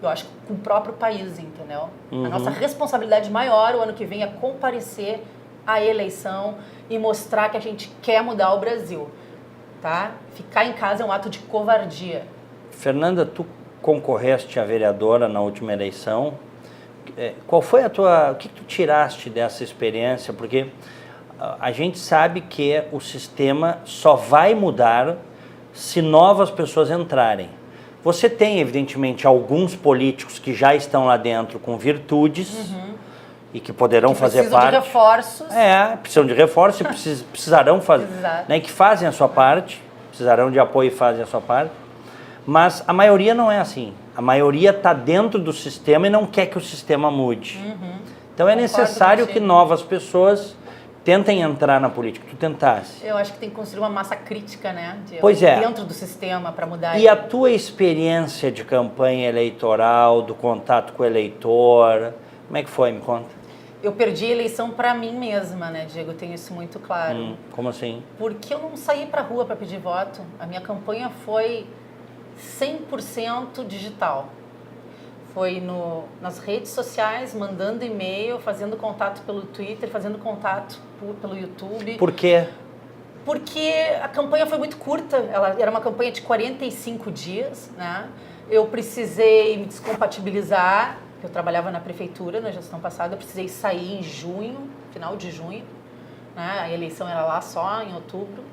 eu acho, com o próprio país, entendeu? A nossa responsabilidade maior o ano que vem é comparecer à eleição e mostrar que a gente quer mudar o Brasil. Tá? Ficar em casa é um ato de covardia. Fernanda, tu concorreste a vereadora na última eleição. Qual foi o que tu tiraste dessa experiência? Porque a gente sabe que o sistema só vai mudar se novas pessoas entrarem. Você tem, evidentemente, alguns políticos que já estão lá dentro com virtudes e que poderão fazer parte. Precisam de reforços. Precisam de reforços e precisarão fazer, né, que fazem a sua parte, precisarão de apoio e fazem a sua parte. Mas a maioria não é assim. A maioria está dentro do sistema e não quer que o sistema mude. Então é necessário que novas pessoas tentem entrar na política. Tu tentasse. Eu acho que tem que construir uma massa crítica, né? Pois é. Dentro do sistema para mudar. E a tua experiência de campanha eleitoral, do contato com o eleitor, Como é que foi? Me conta. Eu perdi a eleição para mim mesma, né, Diego? Eu tenho isso muito claro. Como assim? Porque eu não saí para a rua para pedir voto. A minha campanha foi 100% digital. Foi nas redes sociais, mandando e-mail, fazendo contato pelo Twitter, fazendo contato pelo YouTube. Por quê? Porque a campanha foi muito curta, ela era uma campanha de 45 dias, né? Eu precisei me descompatibilizar, eu trabalhava na prefeitura na gestão passada, eu precisei sair em junho, final de junho, né? A eleição era lá só em outubro.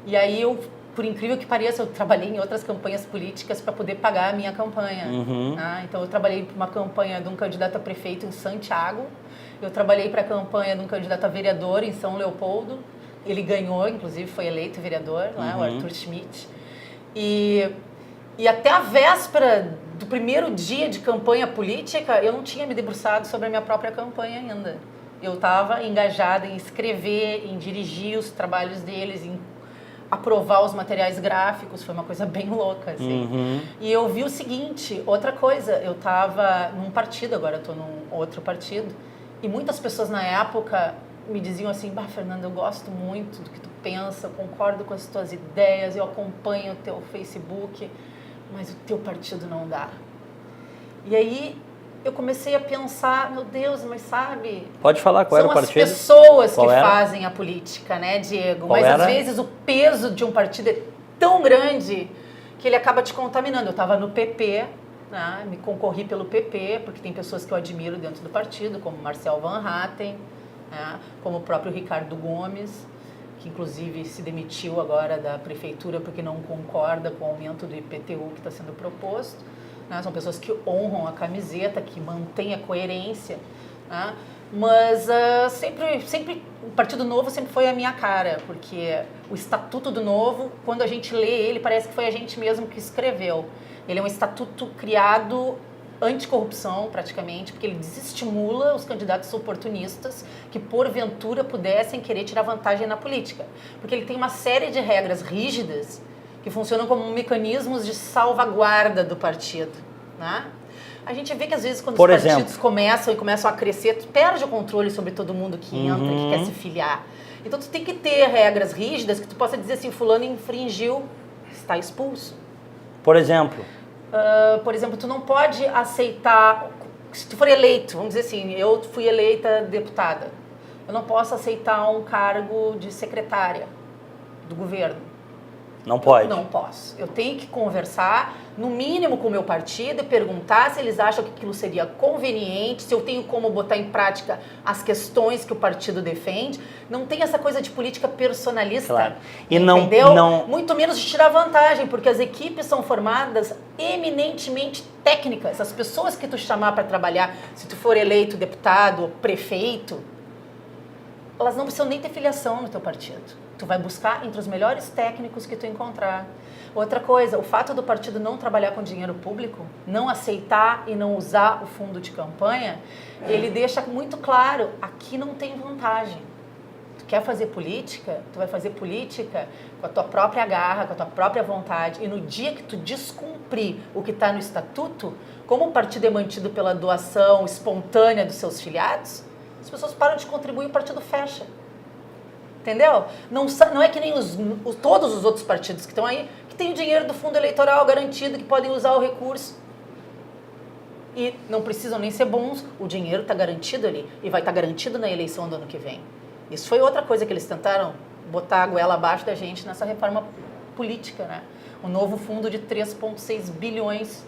E aí eu, por incrível que pareça, eu trabalhei em outras campanhas políticas para poder pagar a minha campanha. Né? Então eu trabalhei para uma campanha de um candidato a prefeito em Santiago, eu trabalhei para a campanha de um candidato a vereador em São Leopoldo. Ele ganhou, inclusive foi eleito vereador, né, o Arthur Schmidt. E até a véspera do primeiro dia de campanha política, eu não tinha me debruçado sobre a minha própria campanha ainda. Eu estava engajada em escrever, em dirigir os trabalhos deles, em aprovar os materiais gráficos, foi uma coisa bem louca, assim. E eu vi o seguinte, outra coisa, eu estava num partido, agora eu estou num outro partido, e muitas pessoas na época me diziam assim, Fernanda, eu gosto muito do que tu pensa, eu concordo com as tuas ideias, eu acompanho o teu Facebook, mas o teu partido não dá. E aí eu comecei a pensar, meu Deus, mas sabe... Pode falar qual era o partido? São as pessoas Qual que era? fazem a política, né, Diego? Qual Mas era? às vezes o peso de um partido é tão grande que ele acaba te contaminando. Eu estava no PP, né, me concorri pelo PP, porque tem pessoas que eu admiro dentro do partido, como Marcel Van Hatten, né, como o próprio Ricardo Gomes, que inclusive se demitiu agora da prefeitura porque não concorda com o aumento do IPTU que está sendo proposto. Né? São pessoas que honram a camiseta, que mantêm a coerência. Né? Mas sempre o Partido Novo sempre foi a minha cara, porque o Estatuto do Novo, quando a gente lê ele, parece que foi a gente mesmo que escreveu. Ele é um estatuto criado anticorrupção, praticamente, porque ele desestimula os candidatos oportunistas que, porventura, pudessem querer tirar vantagem na política. Porque ele tem uma série de regras rígidas que funcionam como mecanismos de salvaguarda do partido. Né? A gente vê que, às vezes, quando os partidos começam a crescer, tu perde o controle sobre todo mundo que entra, que quer se filiar. Então, tu tem que ter regras rígidas que tu possa dizer assim, fulano infringiu, está expulso. Por exemplo? Tu não pode aceitar, se tu for eleito, vamos dizer assim, eu fui eleita deputada, eu não posso aceitar um cargo de secretária do governo. Não pode? Não posso. Eu tenho que conversar, no mínimo, com o meu partido e perguntar se eles acham que aquilo seria conveniente, se eu tenho como botar em prática as questões que o partido defende. Não tem essa coisa de política personalista, claro. E entendeu? Não... Muito menos de tirar vantagem, porque as equipes são formadas eminentemente técnicas. As pessoas que tu chamar para trabalhar, se tu for eleito deputado ou prefeito, elas não precisam nem ter filiação no teu partido. Tu vai buscar entre os melhores técnicos que tu encontrar. Outra coisa, o fato do partido não trabalhar com dinheiro público, não aceitar e não usar o fundo de campanha, ele deixa muito claro, aqui não tem vantagem. Tu quer fazer política? Tu vai fazer política com a tua própria garra, com a tua própria vontade. E no dia que tu descumprir o que está no estatuto, como o partido é mantido pela doação espontânea dos seus filiados, as pessoas param de contribuir e o partido fecha. Entendeu? Não é que nem todos os outros partidos que estão aí, que têm o dinheiro do fundo eleitoral garantido, que podem usar o recurso. E não precisam nem ser bons, o dinheiro está garantido ali e vai estar garantido na eleição do ano que vem. Isso foi outra coisa que eles tentaram botar a goela abaixo da gente nessa reforma política, né? O novo fundo de 3,6 bilhões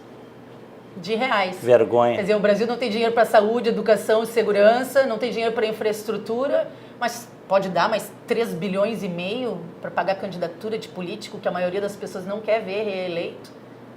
de reais. Vergonha. Quer dizer, o Brasil não tem dinheiro para saúde, educação e segurança, não tem dinheiro para infraestrutura, mas pode dar mais 3 bilhões e meio para pagar candidatura de político que a maioria das pessoas não quer ver reeleito.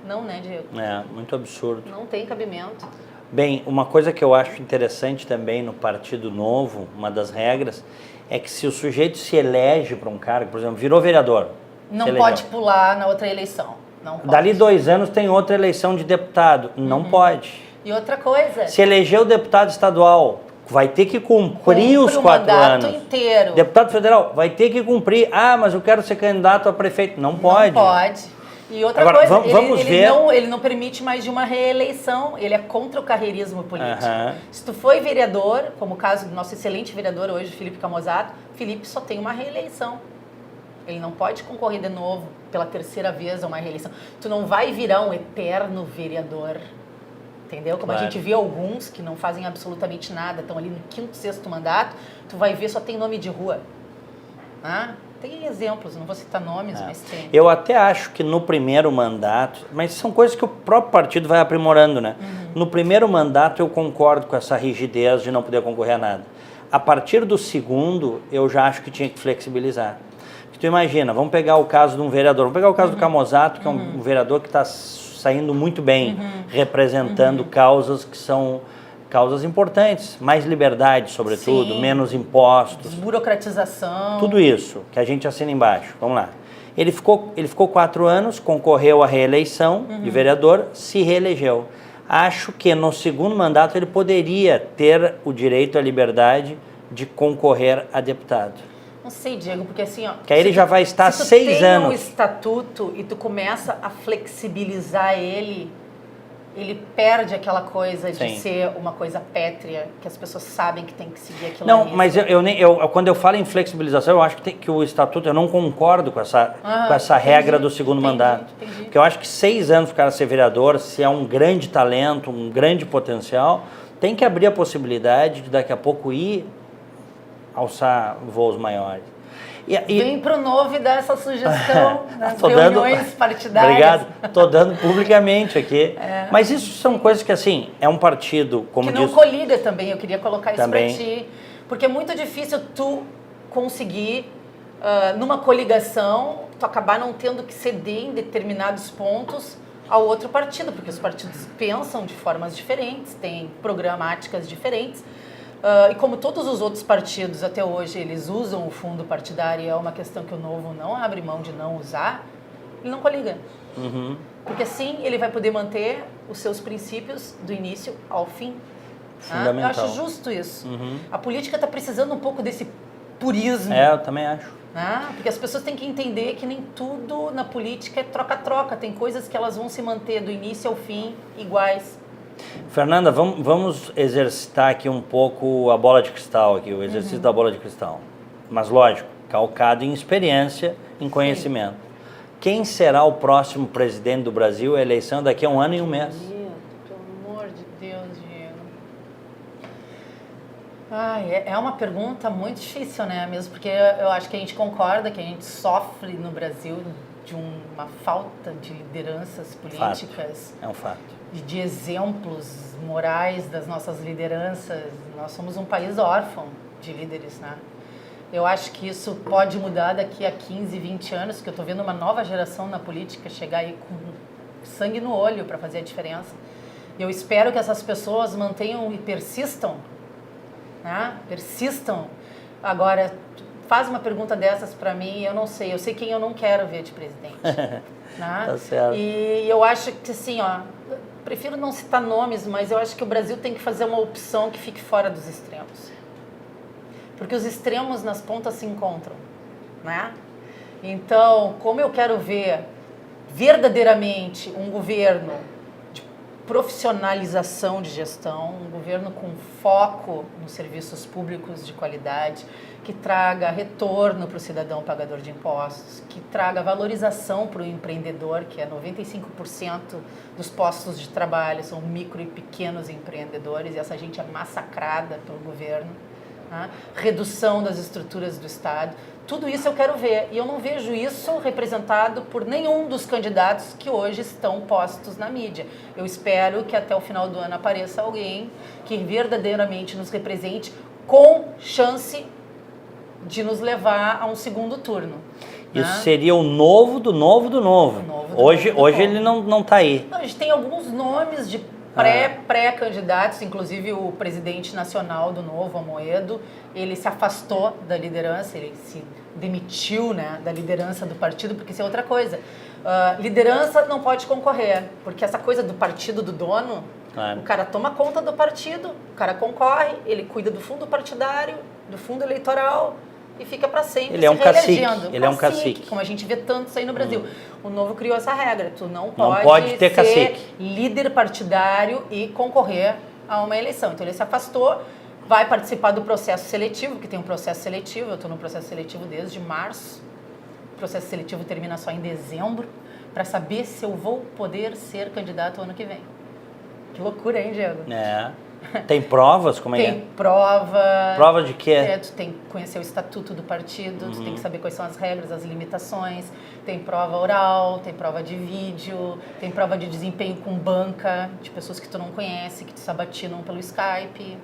Não, né, Diego? É, muito absurdo. Não tem cabimento. Bem, uma coisa que eu acho interessante também no Partido Novo, uma das regras, é que se o sujeito se elege para um cargo, por exemplo, virou vereador. Não pode pular na outra eleição. Não pode. Dali 2 anos tem outra eleição de deputado. Não pode. E outra coisa... Se elegeu deputado estadual, vai ter que cumprir os 4 anos. O mandato inteiro. Deputado federal, vai ter que cumprir. Ah, mas eu quero ser candidato a prefeito. Não pode. Não pode. E outra Agora, coisa, vamos ver... ele não permite mais de uma reeleição, ele é contra o carreirismo político. Aham. Se tu foi vereador, como o caso do nosso excelente vereador hoje, Felipe Camozato, Felipe só tem uma reeleição. Ele não pode concorrer de novo pela terceira vez a uma reeleição. Tu não vai virar um eterno vereador, entendeu? Como Claro. a gente vê alguns que não fazem absolutamente nada, estão ali no 5º, 6º mandato, tu vai ver só tem nome de rua. Ah, tem exemplos, não vou citar nomes, mas tem. Eu até acho que no primeiro mandato, mas são coisas que o próprio partido vai aprimorando, né? No primeiro mandato eu concordo com essa rigidez de não poder concorrer a nada. A partir do segundo, eu já acho que tinha que flexibilizar. Porque tu imagina, vamos pegar o caso de um vereador, vamos pegar o caso do Camozato, que é um vereador que está saindo muito bem, representando causas que são causas importantes, mais liberdade, sobretudo, Sim. menos impostos. Desburocratização. Tudo isso que a gente assina embaixo. Vamos lá. Ele ficou 4 anos, concorreu à reeleição de vereador, se reelegeu. Acho que no segundo mandato ele poderia ter o direito à liberdade de concorrer a deputado. Não sei, Diego, porque assim, ó... Que aí ele já vai estar se tu 6 tem anos. um estatuto e tu começa a flexibilizar ele perde aquela coisa de Sim. ser uma coisa pétrea, que as pessoas sabem que tem que seguir aquilo Não, ali. mas quando eu falo em flexibilização, eu acho que o estatuto, eu não concordo com essa Entendi, regra do segundo entendi, mandato. entendi. Porque eu acho que 6 anos para o cara ser vereador, se é um grande talento, um grande potencial, tem que abrir a possibilidade de daqui a pouco ir alçar voos maiores. Vem pro Novo e dá essa sugestão nas Tô reuniões partidárias. Obrigado, estou dando publicamente aqui. Mas isso são coisas que, assim, é um partido, como Que não diz... colida também, eu queria colocar isso Também. pra ti. Porque é muito difícil tu conseguir, numa coligação, tu acabar não tendo que ceder em determinados pontos ao outro partido, porque os partidos pensam de formas diferentes, têm programáticas diferentes. E como todos os outros partidos até hoje, eles usam o fundo partidário, é uma questão que o Novo não abre mão de não usar, ele não coliga. Porque assim ele vai poder manter os seus princípios do início ao fim. Fundamental. Eu acho justo isso. A política está precisando um pouco desse purismo. Eu também acho. Porque as pessoas têm que entender que nem tudo na política é troca-troca. Tem coisas que elas vão se manter do início ao fim iguais. Fernanda, vamos exercitar aqui um pouco a bola de cristal, aqui, o exercício da bola de cristal. Mas, lógico, calcado em experiência, em conhecimento. Quem será o próximo presidente do Brasil? A eleição daqui a 1 ano e 1 mês. Pelo amor de Deus, Diego. É uma pergunta muito difícil, né? Mesmo porque eu acho que a gente concorda que a gente sofre no Brasil de uma falta de lideranças políticas. É um fato. De exemplos morais das nossas lideranças. Nós somos um país órfão de líderes, né? Eu acho que isso pode mudar daqui a 15, 20 anos, que eu estou vendo uma nova geração na política chegar aí com sangue no olho para fazer a diferença. Eu espero que essas pessoas mantenham e persistam, né? Persistam. Agora, faz uma pergunta dessas para mim, eu não sei. Eu sei quem eu não quero ver de presidente. Né? Tá certo. E eu acho que, assim, prefiro não citar nomes, mas eu acho que o Brasil tem que fazer uma opção que fique fora dos extremos. Porque os extremos nas pontas se encontram, né? Então, como eu quero ver verdadeiramente um governo de profissionalização de gestão, um governo com foco nos serviços públicos de qualidade, que traga retorno para o cidadão pagador de impostos, que traga valorização para o empreendedor, que é 95% dos postos de trabalho são micro e pequenos empreendedores, e essa gente é massacrada pelo governo, né? Redução das estruturas do Estado, tudo isso eu quero ver, e eu não vejo isso representado por nenhum dos candidatos que hoje estão postos na mídia. Eu espero que até o final do ano apareça alguém que verdadeiramente nos represente com chance de nos levar a um segundo turno. Isso seria o novo do novo do novo. Hoje ele não está aí. Não, a gente tem alguns nomes de pré-candidatos, inclusive o presidente nacional do Novo, Amoedo, ele se afastou da liderança, ele se demitiu, né, da liderança do partido, porque isso é outra coisa. Liderança não pode concorrer, porque essa coisa do partido do dono, o cara toma conta do partido, o cara concorre, ele cuida do fundo partidário, do fundo eleitoral, e fica para sempre Ele é um se reelegendo. cacique, ele é um cacique. Como a gente vê tanto isso aí no Brasil. O Novo criou essa regra, tu não pode ter ser cacique. líder partidário e concorrer a uma eleição. Então ele se afastou, vai participar do processo seletivo, que tem um processo seletivo, eu estou no processo seletivo desde março. O processo seletivo termina só em dezembro, para saber se eu vou poder ser candidato ano que vem. Que loucura, hein, Diego? É. Tem provas? Como é que Tem prova. Prova de quê? Tu tem que conhecer o estatuto do partido, tu tem que saber quais são as regras, as limitações. Tem prova oral, tem prova de vídeo, tem prova de desempenho com banca, de pessoas que tu não conhece, que te sabatinam pelo Skype.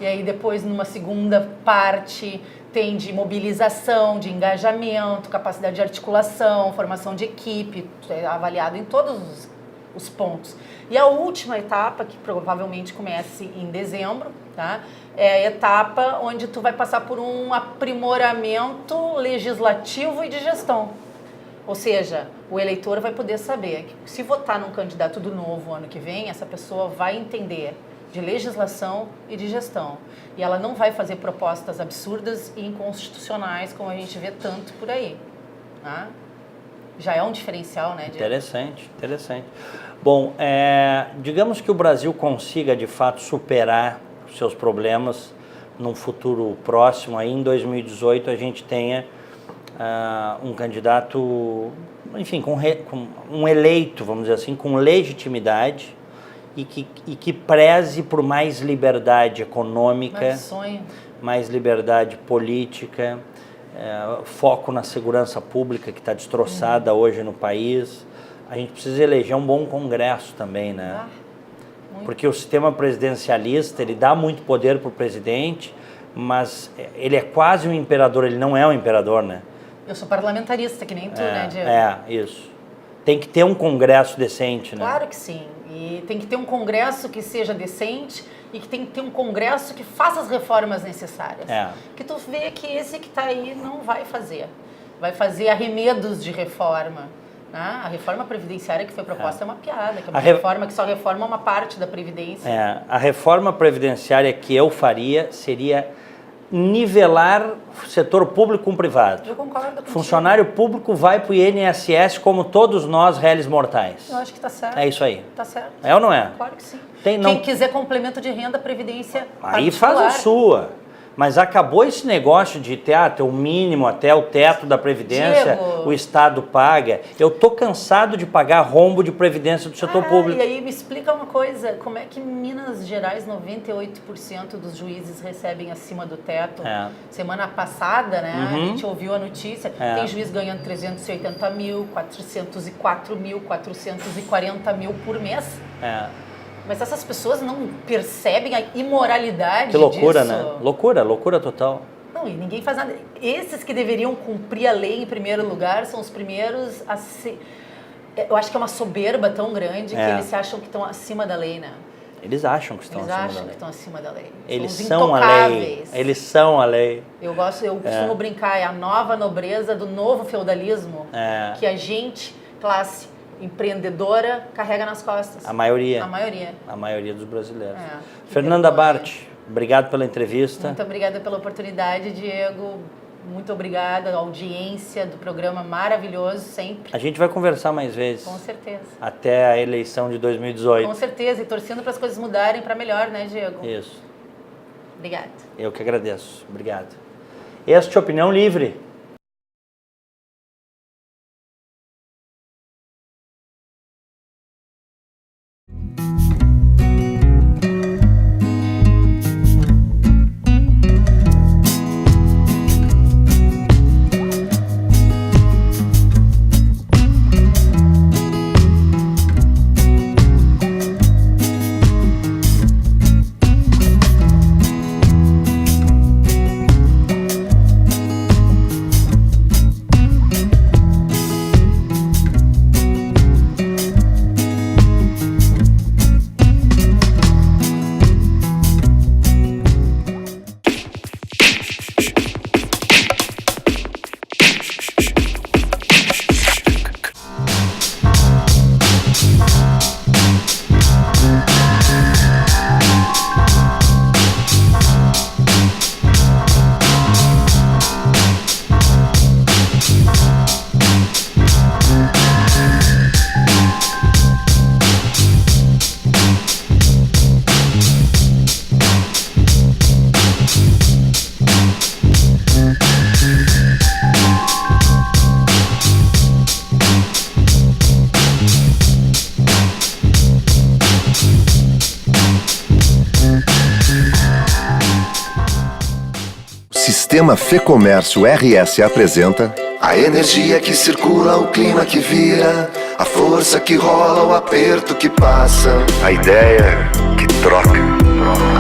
E aí depois, numa segunda parte, tem de mobilização, de engajamento, capacidade de articulação, formação de equipe, é avaliado em todos os pontos. E a última etapa, que provavelmente comece em dezembro, tá? É a etapa onde tu vai passar por um aprimoramento legislativo e de gestão. Ou seja, o eleitor vai poder saber que se votar num candidato do Novo ano que vem, essa pessoa vai entender de legislação e de gestão. E ela não vai fazer propostas absurdas e inconstitucionais, como a gente vê tanto por aí. Tá? Já é um diferencial, né, Diego? Interessante, interessante. Bom, digamos que o Brasil consiga, de fato, superar os seus problemas num futuro próximo. Aí, em 2018, a gente tenha um candidato, enfim, com um eleito, vamos dizer assim, com legitimidade e que preze por mais liberdade econômica, Mas sonho. mais liberdade política, foco na segurança pública que está destroçada hoje no país. A gente precisa eleger um bom Congresso também, né? Porque o sistema presidencialista, ele dá muito poder para o presidente, mas ele é quase um imperador, ele não é um imperador, né? Eu sou parlamentarista, que nem tu, né, Diego? Isso. Tem que ter um Congresso decente, né? Claro que sim. E tem que ter um Congresso que seja decente e que tem que ter um Congresso que faça as reformas necessárias. Que tu vê que esse que está aí não vai fazer. Vai fazer arremedos de reforma. Né? A reforma previdenciária que foi proposta é uma piada, que é uma reforma que só reforma uma parte da Previdência. A reforma previdenciária que eu faria seria nivelar o setor público com o privado. Eu concordo contigo. Funcionário público vai para o INSS como todos nós, réis mortais. Eu acho que está certo. É isso aí. Está certo. É ou não é? Claro que sim. Quem quiser complemento de renda, Previdência aí particular. faz a sua. Mas acabou esse negócio de ter o mínimo até o teto da Previdência, Diego, o Estado paga. Eu tô cansado de pagar rombo de Previdência do setor público. E aí me explica uma coisa, como é que em Minas Gerais 98% dos juízes recebem acima do teto? Semana passada, né, a gente ouviu a notícia, tem juiz ganhando 380 mil, 404 mil, 440 mil por mês. Mas essas pessoas não percebem a imoralidade disso. Que loucura, né? Loucura total. Não, e ninguém faz nada. Esses que deveriam cumprir a lei em primeiro lugar são os primeiros a se... Eu acho que é uma soberba tão grande que eles se acham que estão acima da lei, né? Eles acham que estão acima da lei. Eles acham que estão acima da lei. Eles são a lei. Eles são a lei. Eu costumo brincar, é a nova nobreza do novo feudalismo que a gente, classe empreendedora, carrega nas costas. A maioria. A maioria dos brasileiros. Fernanda Bart, obrigado pela entrevista. Muito obrigada pela oportunidade, Diego. Muito obrigada à audiência do programa maravilhoso, sempre. A gente vai conversar mais vezes. Com certeza. Até a eleição de 2018. Com certeza, e torcendo para as coisas mudarem para melhor, né, Diego? Isso. Obrigada. Eu que agradeço. Obrigado. Este é Opinião Livre. Sistema Fê Comércio RS apresenta a energia que circula, o clima que vira, a força que rola, o aperto que passa, a ideia que troca,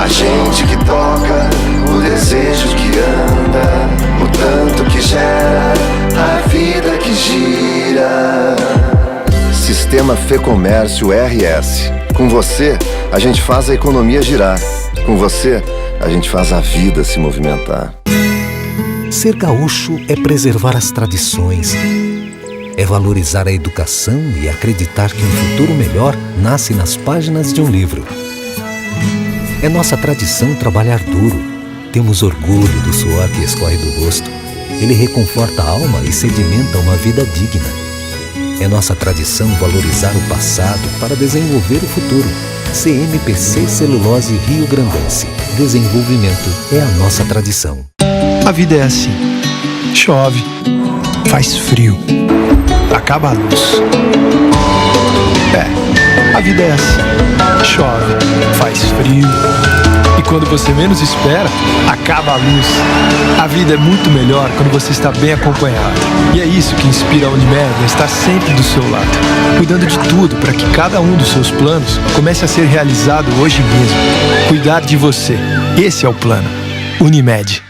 a gente que toca, o desejo que anda, o tanto que gera, a vida que gira. Sistema Fê Comércio RS. Com você, a gente faz a economia girar. Com você, a gente faz a vida se movimentar. Ser gaúcho é preservar as tradições, é valorizar a educação e acreditar que um futuro melhor nasce nas páginas de um livro. É nossa tradição trabalhar duro. Temos orgulho do suor que escorre do rosto. Ele reconforta a alma e sedimenta uma vida digna. É nossa tradição valorizar o passado para desenvolver o futuro. CMPC Celulose Rio Grandense. Desenvolvimento é a nossa tradição. A vida é assim. Chove, faz frio, acaba a luz. A vida é assim. Chove, faz frio, e quando você menos espera, acaba a luz. A vida é muito melhor quando você está bem acompanhado. E é isso que inspira a Unimed a estar sempre do seu lado, cuidando de tudo para que cada um dos seus planos comece a ser realizado hoje mesmo. Cuidar de você. Esse é o plano. Unimed.